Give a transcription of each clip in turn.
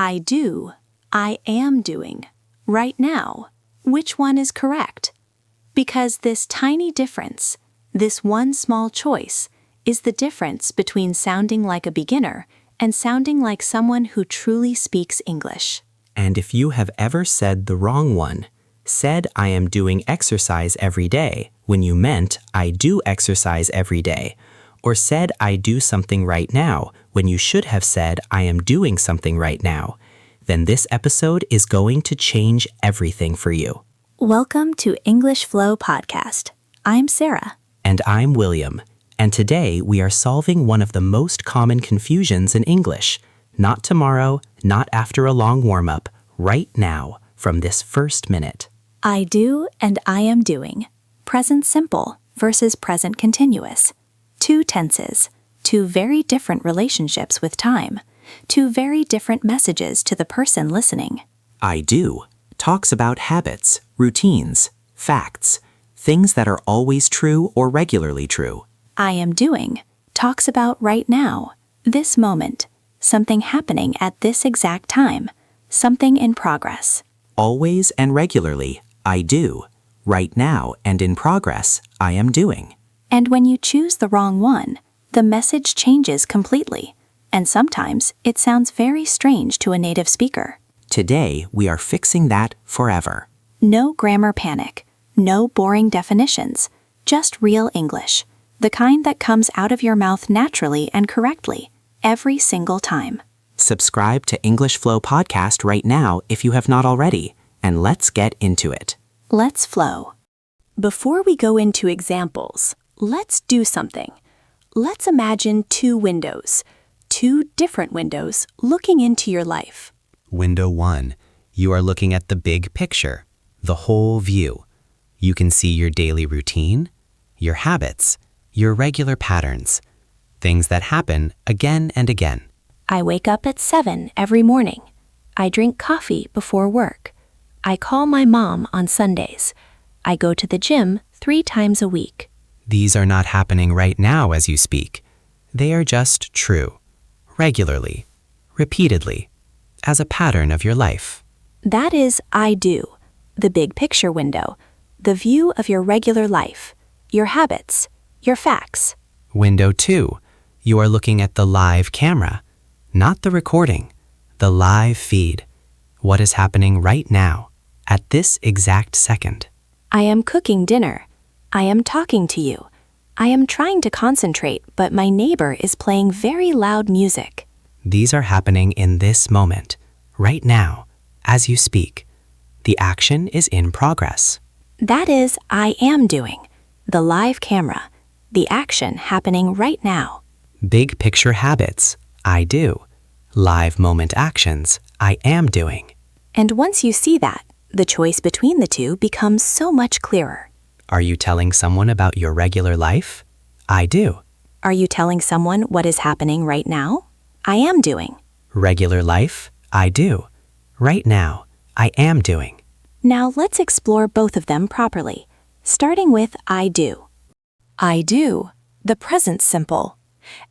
I do, I am doing, right now. Which one is correct? Because this tiny difference, this one small choice, is the difference between sounding like a beginner and sounding like someone who truly speaks English. And if you have ever said the wrong one, said I am doing exercise every day when you meant I do exercise every day, or said I do something right now when you should have said I am doing something right now, then this episode is going to change everything for you. Welcome to English Flow Podcast. I'm Sarah. And I'm William. And today we are solving one of the most common confusions in English. Not tomorrow, not after a long warm-up, right now, from this first minute. I do and I am doing. Present simple versus present continuous. Two tenses, two very different relationships with time, two very different messages to the person listening. I do talks about habits, routines, facts, things that are always true or regularly true. I am doing talks about right now, this moment, something happening at this exact time, something in progress. Always and regularly, I do. Right now and in progress, I am doing. And when you choose the wrong one, the message changes completely, and sometimes it sounds very strange to a native speaker. Today, we are fixing that forever. No grammar panic, no boring definitions, just real English, the kind that comes out of your mouth naturally and correctly, every single time. Subscribe to English Flow Podcast right now if you have not already, and let's get into it. Let's flow. Before we go into examples, let's do something. Let's imagine two windows, two different windows looking into your life. Window 1. You are looking at the big picture, the whole view. You can see your daily routine, your habits, your regular patterns, things that happen again and again. I wake up at 7 every morning. I drink coffee before work. I call my mom on Sundays. I go to the gym 3 times a week. These are not happening right now as you speak. They are just true, regularly, repeatedly, as a pattern of your life. That is I do, the big picture window, the view of your regular life, your habits, your facts. Window 2. You are looking at the live camera, not the recording, the live feed. What is happening right now, at this exact second? I am cooking dinner. I am talking to you. I am trying to concentrate, but my neighbor is playing very loud music. These are happening in this moment, right now, as you speak. The action is in progress. That is I am doing, the live camera, the action happening right now. Big picture habits, I do. Live moment actions, I am doing. And once you see that, the choice between the two becomes so much clearer. Are you telling someone about your regular life? I do. Are you telling someone what is happening right now? I am doing. Regular life, I do. Right now, I am doing. Now let's explore both of them properly, starting with I do. I do, the present simple.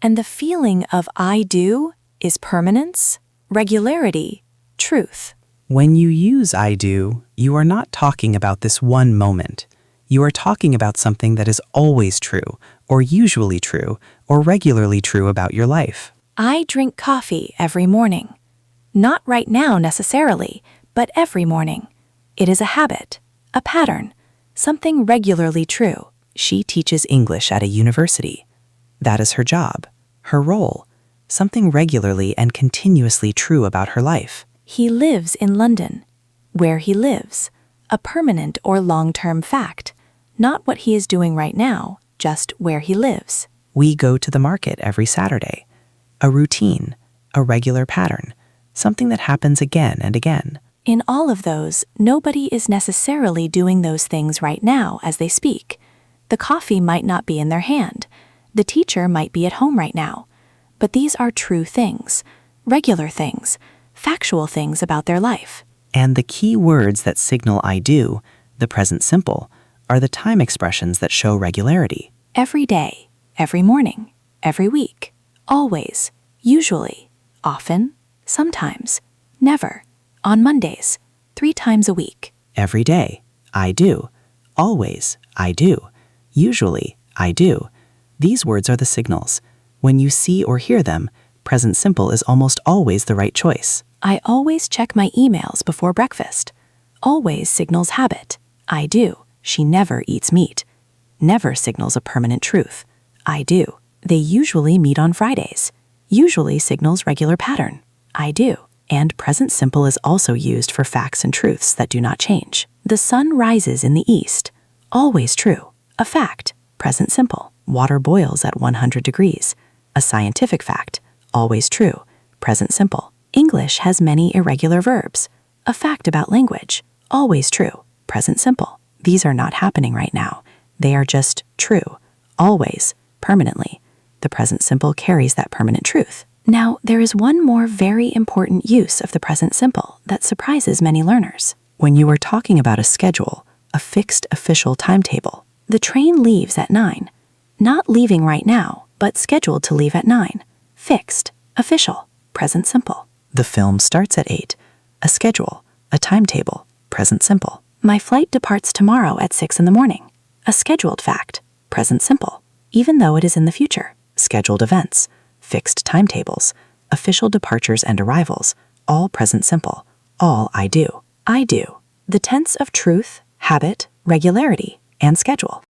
And the feeling of I do is permanence, regularity, truth. When you use I do, you are not talking about this one moment. You are talking about something that is always true, or usually true, or regularly true about your life. I drink coffee every morning. Not right now necessarily, but every morning. It is a habit, a pattern, something regularly true. She teaches English at a university. That is her job, her role, something regularly and continuously true about her life. He lives in London. Where he lives, a permanent or long-term fact, not what he is doing right now, just where he lives. We go to the market every Saturday. A routine, a regular pattern, something that happens again and again. In all of those, nobody is necessarily doing those things right now as they speak. The coffee might not be in their hand. The teacher might be at home right now. But these are true things, regular things, factual things about their life. And the key words that signal I do, the present simple, are the time expressions that show regularity. Every day, every morning, every week, always, usually, often, sometimes, never, on Mondays, 3 times a week. Every day, I do. Always, I do. Usually, I do. These words are the signals. When you see or hear them, present simple is almost always the right choice. I always check my emails before breakfast. Always signals habit. I do. She never eats meat. Never signals a permanent truth. I do. They usually meet on Fridays. Usually signals regular pattern. I do. And present simple is also used for facts and truths that do not change. The sun rises in the east. Always true. A fact. Present simple. Water boils at 100 degrees. A scientific fact. Always true. Present simple. English has many irregular verbs. A fact about language. Always true. Present simple. These are not happening right now. They are just true. Always. Permanently. The present simple carries that permanent truth. Now, there is one more very important use of the present simple that surprises many learners. When you are talking about a schedule, a fixed official timetable, the train leaves at 9. Not leaving right now, but scheduled to leave at 9. Fixed, official, present simple. The film starts at 8. A schedule, a timetable, present simple. My flight departs tomorrow at 6 in the morning. A scheduled fact, present simple. Even though it is in the future. Scheduled events, fixed timetables, official departures and arrivals, all present simple. All I do. I do. The tense of truth, habit, regularity, and schedule.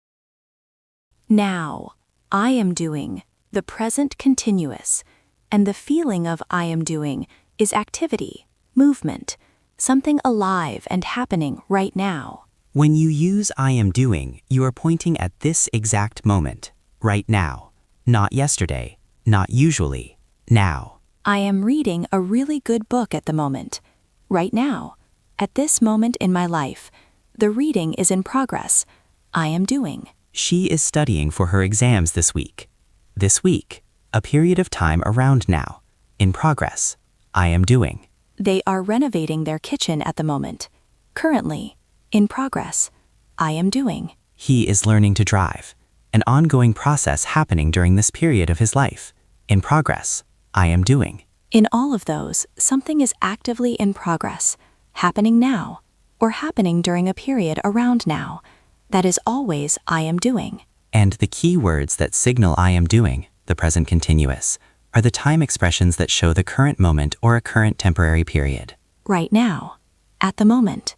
Now, I am doing, the present continuous, and the feeling of I am doing is activity, movement, something alive and happening right now. When you use I am doing, you are pointing at this exact moment, right now. Not yesterday, not usually, now. I am reading a really good book at the moment, right now. At this moment in my life, the reading is in progress. I am doing. She is studying for her exams this week. This week, a period of time around now. In progress, I am doing. They are renovating their kitchen at the moment. Currently, in progress, I am doing. He is learning to drive. An ongoing process happening during this period of his life. In progress, I am doing. In all of those, something is actively in progress, happening now, or happening during a period around now. That is always I am doing. And the key words that signal I am doing, the present continuous, are the time expressions that show the current moment or a current temporary period. Right now, at the moment,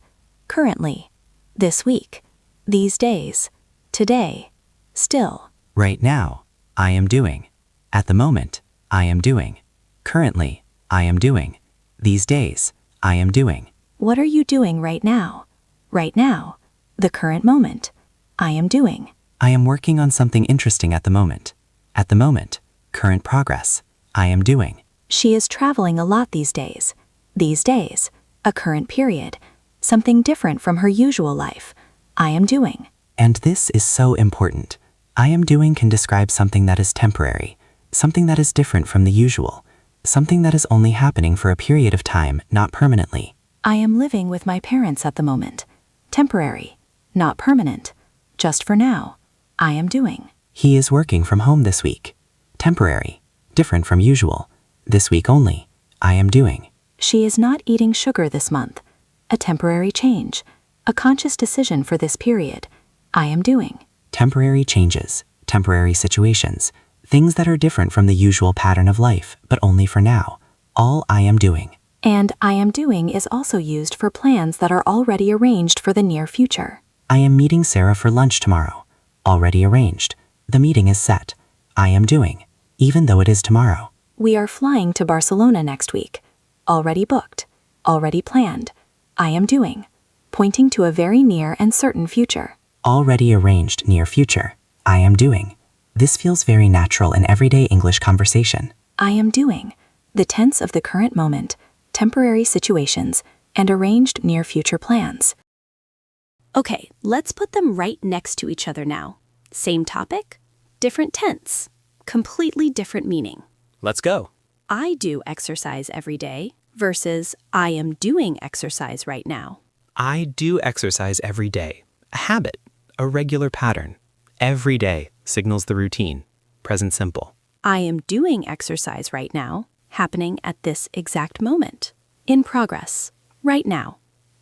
currently, this week, these days, today, still. Right now, I am doing. At the moment, I am doing. Currently, I am doing. These days, I am doing. What are you doing right now? Right now, the current moment, I am doing. I am working on something interesting at the moment. At the moment, current progress, I am doing. She is traveling a lot these days. These days, a current period, something different from her usual life. I am doing. And this is so important. I am doing can describe something that is temporary, something that is different from the usual, something that is only happening for a period of time, not permanently. I am living with my parents at the moment. Temporary, not permanent, just for now. I am doing. He is working from home this week. Temporary, different from usual. This week only. I am doing. She is not eating sugar this month. A temporary change, a conscious decision for this period. I am doing. Temporary changes, temporary situations, things that are different from the usual pattern of life, but only for now. All I am doing. And I am doing is also used for plans that are already arranged for the near future. I am meeting Sarah for lunch tomorrow. Already arranged. The meeting is set. I am doing, even though it is tomorrow. We are flying to Barcelona next week. Already booked. Already planned. I am doing. Pointing to a very near and certain future. Already arranged near future. I am doing. This feels very natural in everyday English conversation. I am doing. The tense of the current moment, temporary situations, and arranged near future plans. Okay, let's put them right next to each other now. Same topic, different tense, completely different meaning. Let's go. I do exercise every day versus I am doing exercise right now. I do exercise every day. A habit, a regular pattern. Every day signals the routine. Present simple. I am doing exercise right now, happening at this exact moment. in progress, right now,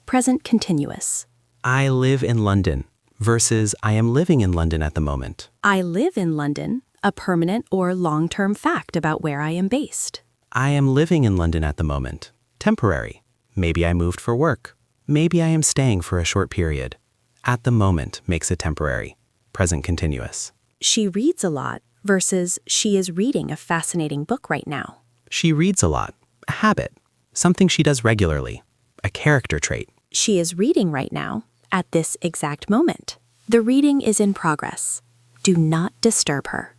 present continuous. I live in London versus I am living in London at the moment. I live in London, a permanent or long-term fact about where I am based. I am living in London at the moment. Temporary. Maybe I moved for work. Maybe I am staying for a short period. At the moment makes it temporary. Present continuous. She reads a lot versus she is reading a fascinating book right now. She reads a lot. A habit. Something she does regularly. A character trait. She is reading right now, at this exact moment. The reading is in progress. Do not disturb her.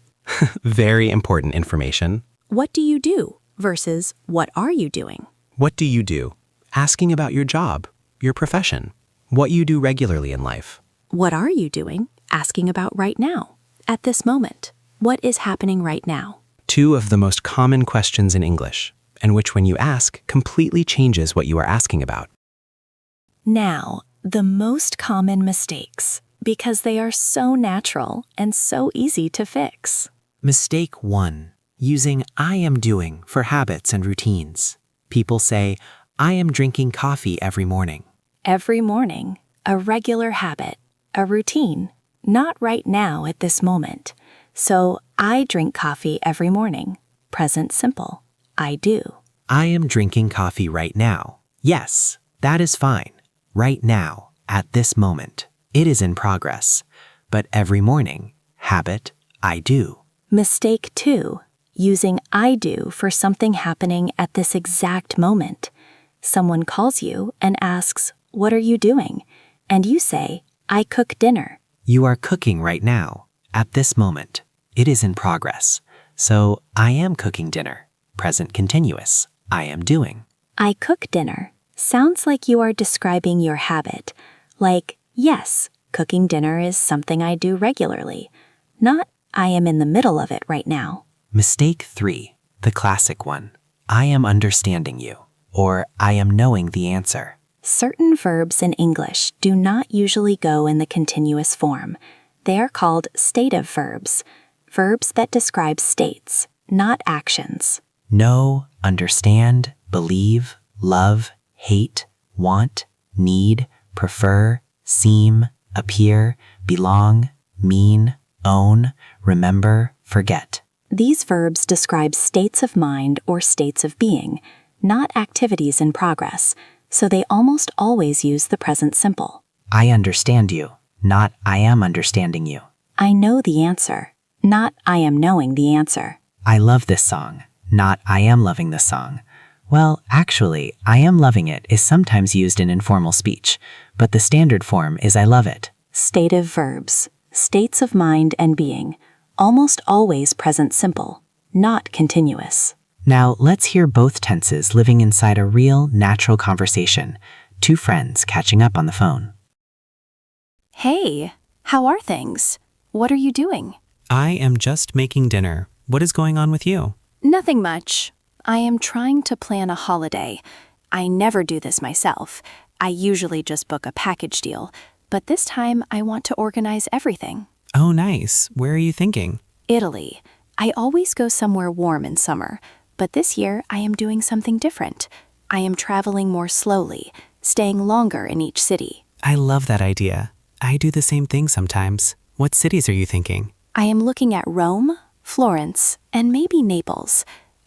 Very important information. What do you do versus what are you doing? What do you do? Asking about your job, your profession, what you do regularly in life. What are you doing? Asking about right now, at this moment. What is happening right now? Two of the most common questions in English, and which when you ask, completely changes what you are asking about. Now, the most common mistakes, because they are so natural and so easy to fix. Mistake 1. Using I am doing for habits and routines. People say, I am drinking coffee every morning. Every morning, a regular habit, a routine, not right now at this moment. So, I drink coffee every morning. Present simple. I do. I am drinking coffee right now. Yes, that is fine. Right now, at this moment. It is in progress. But every morning, habit, I do. Mistake 2. Using I do for something happening at this exact moment. Someone calls you and asks, what are you doing? And you say, I cook dinner. You are cooking right now, at this moment. It is in progress. So, I am cooking dinner. Present continuous. I am doing. I cook dinner sounds like you are describing your habit. Like, yes, cooking dinner is something I do regularly. Not, I am in the middle of it right now. Mistake 3. The classic one. I am understanding you. Or I am knowing the answer. Certain verbs in English do not usually go in the continuous form. They are called stative verbs, verbs that describe states, not actions. Know, understand, believe, love, hate, want, need, prefer, seem, appear, belong, mean, own, remember, forget. These verbs describe states of mind or states of being, not activities in progress, so they almost always use the present simple. I understand you, not I am understanding you. I know the answer, not I am knowing the answer. I love this song, not I am loving this song. Well, actually, I am loving it is sometimes used in informal speech, but the standard form is I love it. Stative verbs, states of mind and being, almost always present simple, not continuous. Now, let's hear both tenses living inside a real, natural conversation. Two friends catching up on the phone. Hey, how are things? What are you doing? I am just making dinner. What is going on with you? Nothing much. I am trying to plan a holiday. I never do this myself. I usually just book a package deal, but this time I want to organize everything. Oh, nice. Where are you thinking? Italy. I always go somewhere warm in summer, but this year I am doing something different. I am traveling more slowly, staying longer in each city. I love that idea. I do the same thing sometimes. What cities are you thinking? I am looking at Rome, Florence, and maybe Naples.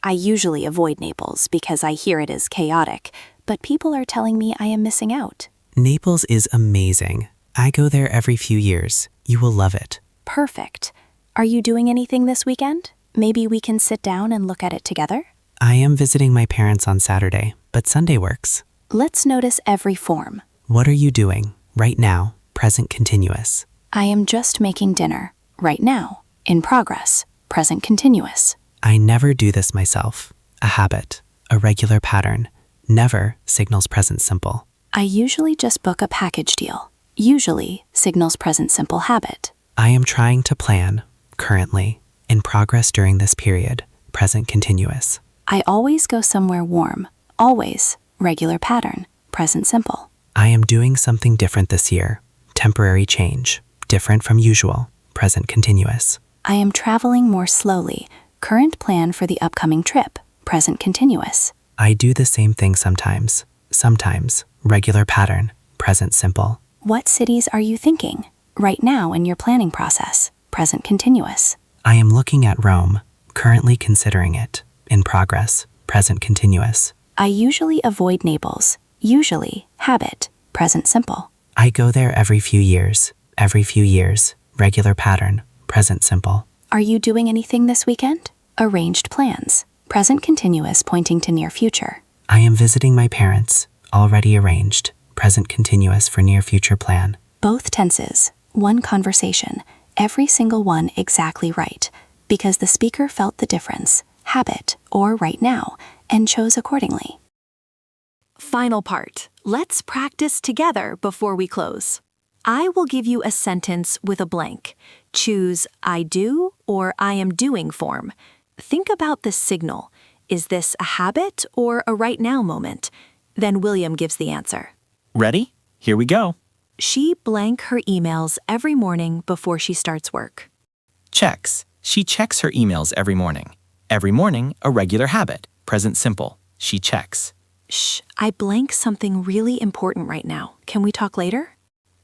I usually avoid Naples because I hear it is chaotic, but people are telling me I am missing out. Naples is amazing. I go there every few years. You will love it. Perfect. Are you doing anything this weekend? Maybe we can sit down and look at it together? I am visiting my parents on Saturday, but Sunday works. Let's notice every form. What are you doing? Right now, present continuous. I am just making dinner. Right now. In progress. Present continuous. I never do this myself. A habit. A regular pattern. Never signals present simple. I usually just book a package deal. Usually signals present simple habit. I am trying to plan. Currently. In progress during this period. Present continuous. I always go somewhere warm. Always. Regular pattern. Present simple. I am doing something different this year. Temporary change. Different from usual. Present continuous. I am traveling more slowly. Current plan for the upcoming trip. Present continuous. I do the same thing sometimes. Sometimes. Regular pattern. Present simple. What cities are you thinking? Right now in your planning process. Present continuous. I am looking at Rome. Currently considering it. In progress. Present continuous. I usually avoid Naples. Usually. Habit. Present simple. I go there every few years. Every few years. Regular pattern. Present simple. Are you doing anything this weekend? Arranged plans. Present continuous pointing to near future. I am visiting my parents. Already arranged. Present continuous for near future plan. Both tenses. One conversation. Every single one exactly right. Because the speaker felt the difference. Habit or right now and chose accordingly. Final part. Let's practice together before we close. I will give you a sentence with a blank. Choose I do or I am doing form. Think about the signal. Is this a habit or a right now moment? Then William gives the answer. Ready? Here we go. She blank her emails every morning before she starts work. Checks. She checks her emails every morning. Every morning, a regular habit. Present simple. She checks. Shh, I blank something really important right now. Can we talk later?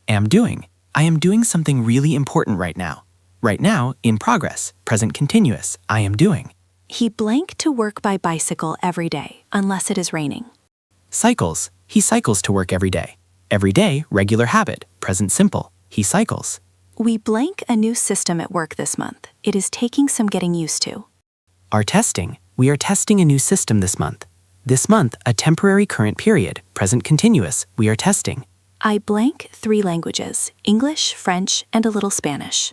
Am doing. I am doing something really important right now. Right now, in progress. Present continuous. I am doing. He blank to work by bicycle every day, unless it is raining. Cycles. He cycles to work every day. Every day, regular habit. Present simple. He cycles. We blank a new system at work this month. It is taking some getting used to. Are testing. We are testing a new system this month. This month, a temporary current period. Present continuous. We are testing. I blank 3 languages, English, French, and a little Spanish.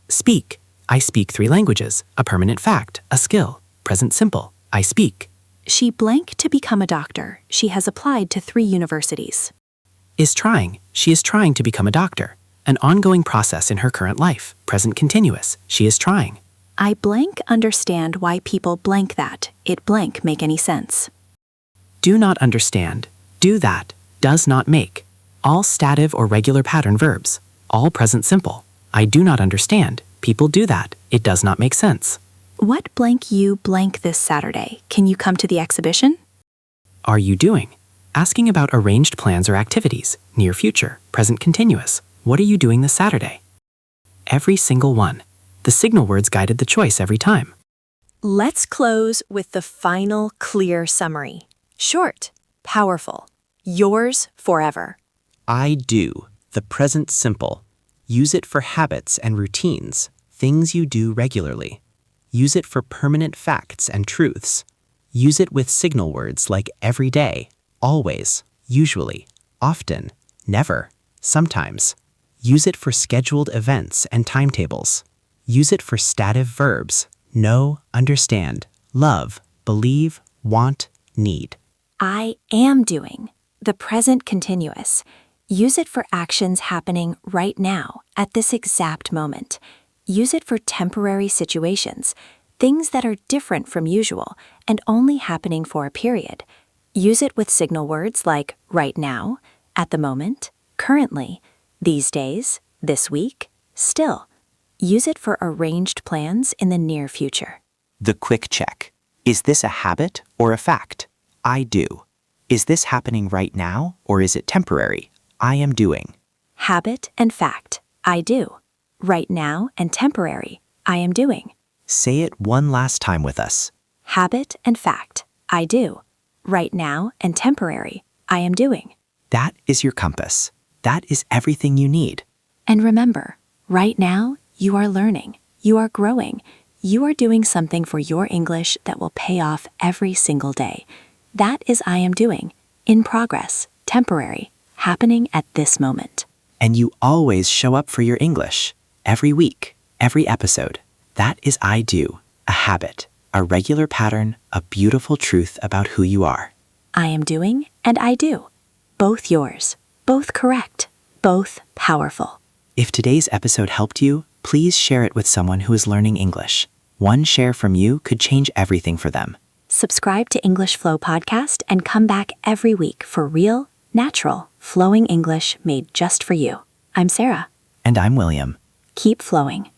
Speak. I speak 3 languages. A permanent fact. A skill. Present simple. I speak. She blank to become a doctor. She has applied to 3 universities. Is trying. She is trying to become a doctor. An ongoing process in her current life. Present continuous. She is trying. I blank understand why people blank that. It blank make any sense. Do not understand. Do that. Does not make. All stative or regular pattern verbs. All present simple. I do not understand. People do that. It does not make sense. What blank you blank this Saturday? Can you come to the exhibition? Are you doing? Asking about arranged plans or activities. Near future. Present continuous. What are you doing this Saturday? Every single one. The signal words guided the choice every time. Let's close with the final clear summary. Short, powerful, yours forever. I do. The present simple. Use it for habits and routines, things you do regularly. Use it for permanent facts and truths. Use it with signal words like every day, always, usually, often, never, sometimes. Use it for scheduled events and timetables. Use it for stative verbs, know, understand, love, believe, want, need. I am doing. The present continuous. Use it for actions happening right now, at this exact moment. Use it for temporary situations, things that are different from usual and only happening for a period. Use it with signal words like right now, at the moment, currently, these days, this week, still. Use it for arranged plans in the near future. The quick check. Is this a habit or a fact? I do. Is this happening right now or is it temporary? I am doing. Habit and fact. I do. Right now and temporary. I am doing. Say it one last time with us. Habit and fact. I do. Right now and temporary. I am doing. That is your compass. That is everything you need. And remember, right now, you are learning. You are growing. You are doing something for your English that will pay off every single day. That is I am doing. In progress. Temporary. Happening at this moment. And you always show up for your English. Every week. Every episode. That is I do. A habit. A regular pattern. A beautiful truth about who you are. I am doing and I do. Both yours. Both correct. Both powerful. If today's episode helped you, please share it with someone who is learning English. One share from you could change everything for them. Subscribe to English Flow Podcast and come back every week for real, natural, flowing English made just for you. I'm Sarah. And I'm William. Keep flowing.